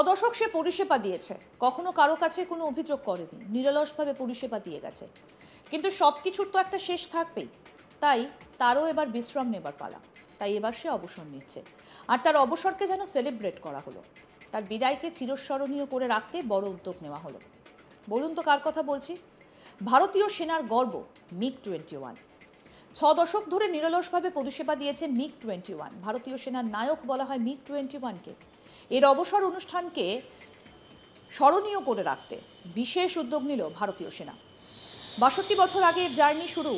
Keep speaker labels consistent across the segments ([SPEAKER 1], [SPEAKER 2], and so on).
[SPEAKER 1] দশক সে পরিষেবা দিয়েছে, কখনো কারো কাছে কোনো অভিযোগ করেনি, নিরলসভাবে পরিষেবা দিয়ে গেছে। কিন্তু সবকিছুর তো একটা শেষ থাকবেই, তাই তারও এবার বিশ্রাম নেবার পালা। তাই এবার সে অবসর নিচ্ছে, আর তার অবসরকে যেন সেলিব্রেট করা হলো। তার বিদায়কে চিরস্মরণীয় করে রাখতে বড় উদ্যোগ নেওয়া হলো। বলুন তো কার কথা বলছি? ভারতীয় সেনার গর্ব MiG-21। 6 দশক ধরে নিরলসভাবে পরিষেবা দিয়েছে MiG-21। ভারতীয় সেনার নায়ক বলা হয় MiG-21কে। এর অবসর অনুষ্ঠানকে স্মরণীয় করে রাখতে বিশেষ উদ্যোগ নিল ভারতীয় সেনা। ৬২ বছর আগে জার্নি শুরু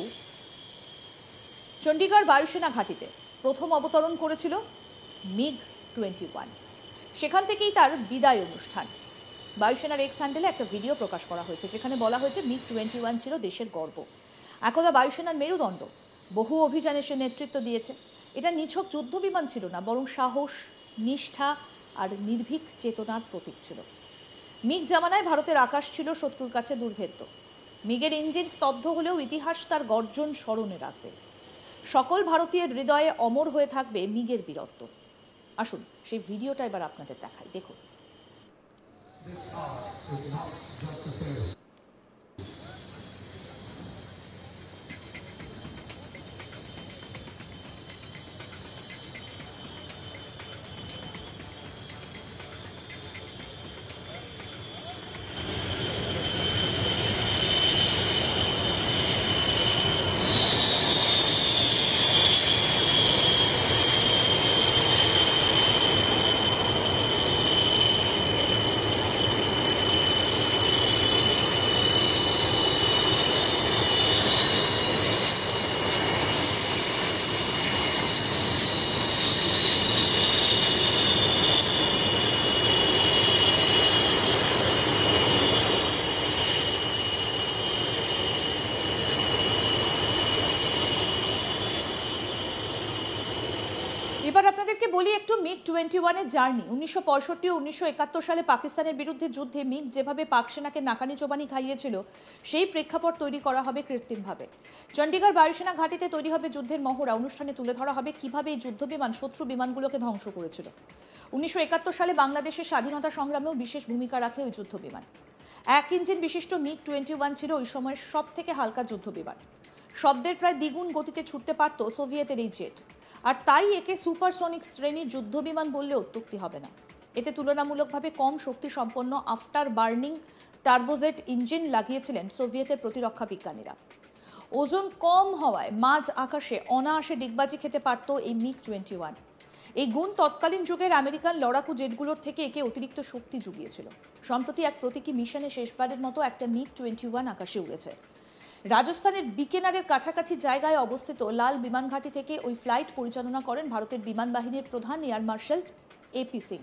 [SPEAKER 1] চণ্ডীগড় বায়ুসেনা ঘাঁটিতে। প্রথম অবতরণ করেছিল MiG-21। সেখান থেকেই তার বিদায় অনুষ্ঠান। বায়ুসেনার এক্স হ্যান্ডেলে একটা ভিডিও প্রকাশ করা হয়েছে, যেখানে বলা হয়েছে MiG-21 ছিল দেশের গর্ব, একদা বায়ুসেনার মেরুদণ্ড। বহু অভিযানে সে নেতৃত্ব দিয়েছে। এটা নিছক যুদ্ধ বিমান ছিল না, বরং সাহস, নিষ্ঠা আর নির্ভীক চেতনার প্রতীক ছিল। মিগ জামানায় ভারতের আকাশ ছিল শত্রুর কাছে দুর্ভেদ্য। মিগের ইঞ্জিন স্তব্ধ হলেও ইতিহাস তার গর্জন স্মরণে রাখবে। সকল ভারতীয়ের হৃদয়ে অমর হয়ে থাকবে মিগের বীরত্ব। আসুন সেই ভিডিওটা এবার আপনাদের দেখাই, দেখুন। এবার আপনাদেরকে বলি একটু MiG-21 জার্নি। 1965 ও 1971 সালে পাকিস্তানের বিরুদ্ধে যুদ্ধে মিগ যেভাবে পাক সেনাকে নাকানি চোবানি খাইয়েছিল, সেই প্রেক্ষাপট তৈরি করা হবে কৃত্রিমভাবে। চণ্ডীগড় বায়ুসেনা ঘাঁটিতে তৈরি হবে যুদ্ধের মহড়া। অনুষ্ঠানে তুলে ধরা হবে কিভাবে এই যুদ্ধ বিমান শত্রু বিমানগুলোকে ধ্বংস করেছিল। 1971 সালে বাংলাদেশের স্বাধীনতা সংগ্রামেও বিশেষ ভূমিকা রাখে ওই যুদ্ধ বিমান। 1 ইঞ্জিন বিশিষ্ট MiG-21 ছিল ওই সময়ের সব থেকে হালকা যুদ্ধ বিমান। শব্দের প্রায় দ্বিগুণ গতিতে ছুটতে পারত সোভিয়েতের এই জেট, আর তাই একে সুপারসনিক শ্রেণীর যুদ্ধবিমান বললে অত্যুক্তি হবে না। এতে তুলনামূলকভাবে কম শক্তি সম্পন্ন আফটার বার্নিং টার্বোজেট ইঞ্জিন লাগিয়েছিলেন সোভিয়েতের প্রতিরক্ষা বিজ্ঞানীরা। ওজন কম হওয়ায় মাঝ আকাশে অনায়াসে ডিগবাজি খেতে পারত এই MiG-21। এই গুণ তৎকালীন যুগের আমেরিকান লড়াকু জেটগুলোর থেকে একে অতিরিক্ত শক্তি জুগিয়েছিল। সম্প্রতি এক প্রতীকী মিশনে শেষবারের মতো একটা MiG-21 আকাশে উড়েছে। রাজস্থানের বিকেনারের কাছাকাছি জায়গায় অবস্থিত লাল বিমান ঘাঁটি থেকে ওই ফ্লাইট পরিচালনা করেন ভারতের বিমান বাহিনীর প্রধান এয়ার মার্শাল AP সিং।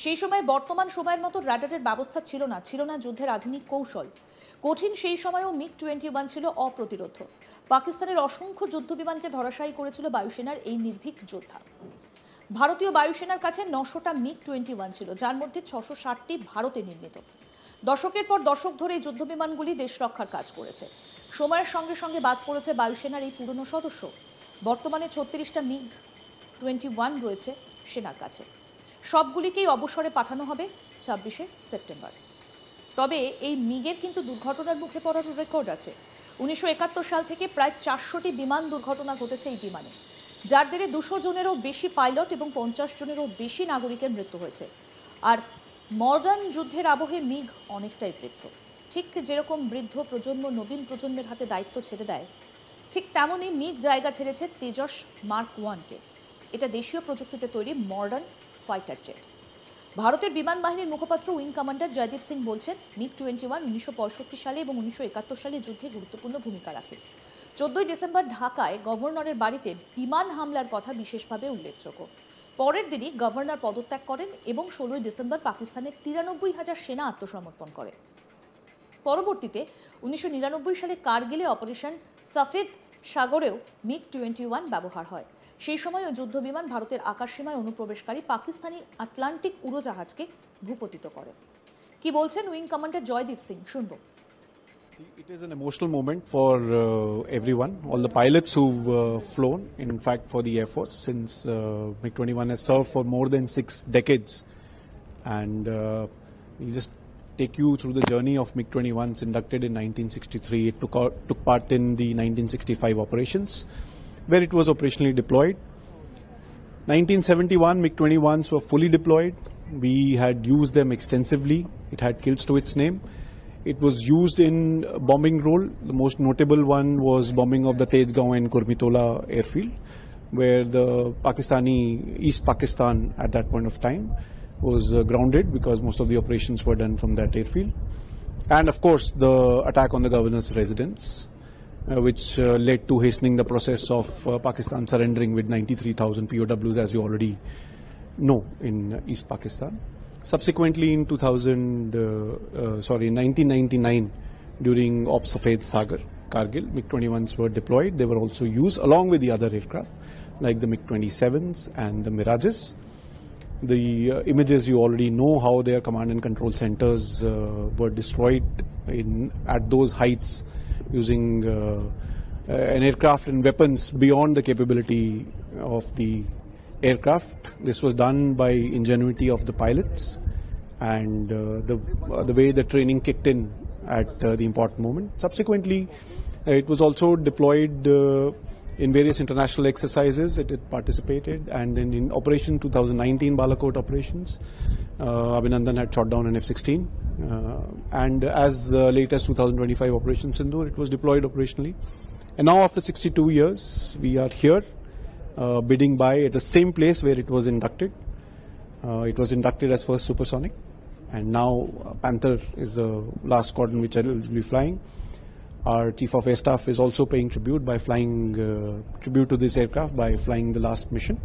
[SPEAKER 1] সেই সময় বর্তমান সময়ের মতো রাডারের ব্যবস্থা ছিল না যুদ্ধের আধুনিক কৌশল। কঠিন সেই সময়েও MiG-21 ছিল অপ্রতিরোধ। পাকিস্তানের অসংখ্য যুদ্ধ বিমানকে ধরাশায়ী করেছিল বায়ুসেনার এই নির্ভীক যোদ্ধা। ভারতীয় বায়ুসেনার কাছে 900টা MiG-21 ছিল, যার মধ্যে 660টি ভারতে নির্মিত। দশকের পর দশক ধরে এই যুদ্ধ বিমানগুলি দেশ রক্ষার কাজ করেছে। সময়ের সঙ্গে সঙ্গে বাদ পড়েছে বায়ুসেনার এই পুরনো সদস্য। বর্তমানে 36টা MiG-21 রয়েছে সেনার কাছে। সবগুলিকেই অবসরে পাঠানো হবে 26শে সেপ্টেম্বর। তবে এই মিগের কিন্তু দুর্ঘটনার মুখে পড়ার রেকর্ড আছে। 1971 সাল থেকে প্রায় 400টি বিমান দুর্ঘটনা ঘটেছে এই বিমানে, যার জেরে 200 জনেরও বেশি পাইলট এবং 50 জনেরও বেশি নাগরিকের মৃত্যু হয়েছে। আর মডার্ন যুদ্ধের আবহে মিগ অনেকটাই বৃদ্ধ। ঠিক যেরকম বৃদ্ধ প্রজন্ম নবীন প্রজন্মের হাতে দায়িত্ব ছেড়ে দেয়, ঠিক তেমনই মিগ জায়গা ছেড়েছে তেজস মার্ক 1কে। এটা দেশীয় প্রযুক্তিতে তৈরি মডার্ন ফাইটার জেট। ভারতের বিমান বাহিনীর মুখপাত্র উইং কমান্ডার জয়দীপ সিং বলছেন, MiG-21 1965 সালে এবং 1971 সালে যুদ্ধে গুরুত্বপূর্ণ ভূমিকা রাখে। 14 ডিসেম্বর ঢাকায় গভর্নরের বাড়িতে বিমান হামলার কথা বিশেষভাবে উল্লেখযোগ্য। পরের দিনই গভর্নর পদত্যাগ করেন এবং 16 ডিসেম্বর পাকিস্তানের 93,000 সেনা আত্মসমর্পণ করে। পরবর্তীতে 1999 সালে কারগিলে অপারেশন সাফেদ সাগরেও MiG-21 ব্যবহার হয়। সেই সময় ওই যুদ্ধ বিমান ভারতের আকাশসীমায় অনুপ্রবেশকারী পাকিস্তানি আটলান্টিক উড়োজাহাজকে ভূপতিত করে। কি বলছেন উইং কমান্ডার জয়দীপ সিং, শুনবো।
[SPEAKER 2] It is an emotional moment for everyone, all the pilots who've flown, in fact for the Air Force, since MiG-21 has served for more than 6 decades. and we'll just take you through the journey of MiG-21s inducted in 1963. It took part in the 1965 operations, where it was operationally deployed. 1971, MiG-21s were fully deployed. We had used them extensively. It had kills to its name. It was used in bombing role. The most notable one was bombing of the Tejgaon and Kurmitola airfield, where the Pakistani, East Pakistan at that point of time, was grounded because most of the operations were done from that airfield. And of course, the attack on the governor's residence, which led to hastening the process of Pakistan surrendering with 93,000 POWs, as you already know, in East Pakistan. Subsequently, in 1999, during Ops Safed Sagar, Kargil, MiG-21s were deployed. They were also used along with the other aircraft, like the MiG-27s and the Mirages. The images, you already know how their command and control centers were destroyed at those heights using an aircraft and weapons beyond the capability of the aircraft. This was done by ingenuity of the pilots and the way the training kicked in at the important moment. Subsequently, it was also deployed in various international exercises. It participated, and in Operation 2019 Balakot operations, Abhinandan had shot down an F-16, and as late as 2025 Operation Sindoor, it was deployed operationally. And now, after 62 years, we are here bidding by at the same place where it was inducted. It was inducted as first supersonic, and now Panther is the last squadron which I will be flying. Our Chief of Air Staff is also paying tribute by flying tribute to this aircraft by flying the last mission.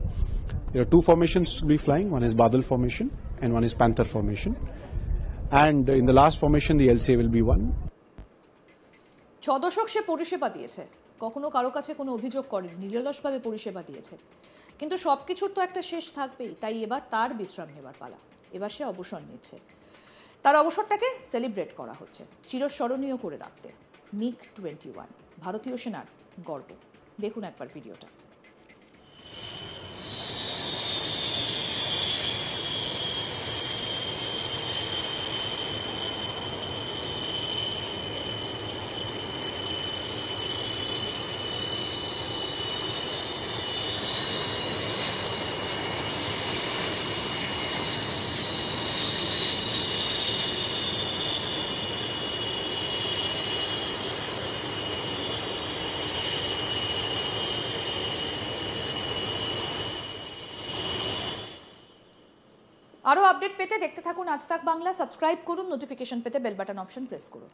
[SPEAKER 2] There are two formations to be flying. One is Badal formation and one is Panther formation. And in the last formation, the LCA will be one.
[SPEAKER 1] 6 দশক সে পরিষেবা দিয়েছে, কখনো কারো কাছে কোনো অভিযোগ করেনি, নিরলসভাবে পরিষেবা দিয়েছে। কিন্তু সবকিছুর তো একটা শেষ থাকবেই, তাই এবার তার বিশ্রাম নেবার পালা। এবার সে অবসর নিচ্ছে। তার অবসরটাকে সেলিব্রেট করা হচ্ছে, চিরস্মরণীয় করে রাখতে। MiG-21 ভারতীয় সেনার গর্ব। দেখুন একবার ভিডিওটা। আরও আপডেট পেতে দেখতে থাকুন আজ তাক বাংলা। সাবস্ক্রাইব করুন, নোটিফিকেশন পেতে বেল বাটন অপশন প্রেস করুন।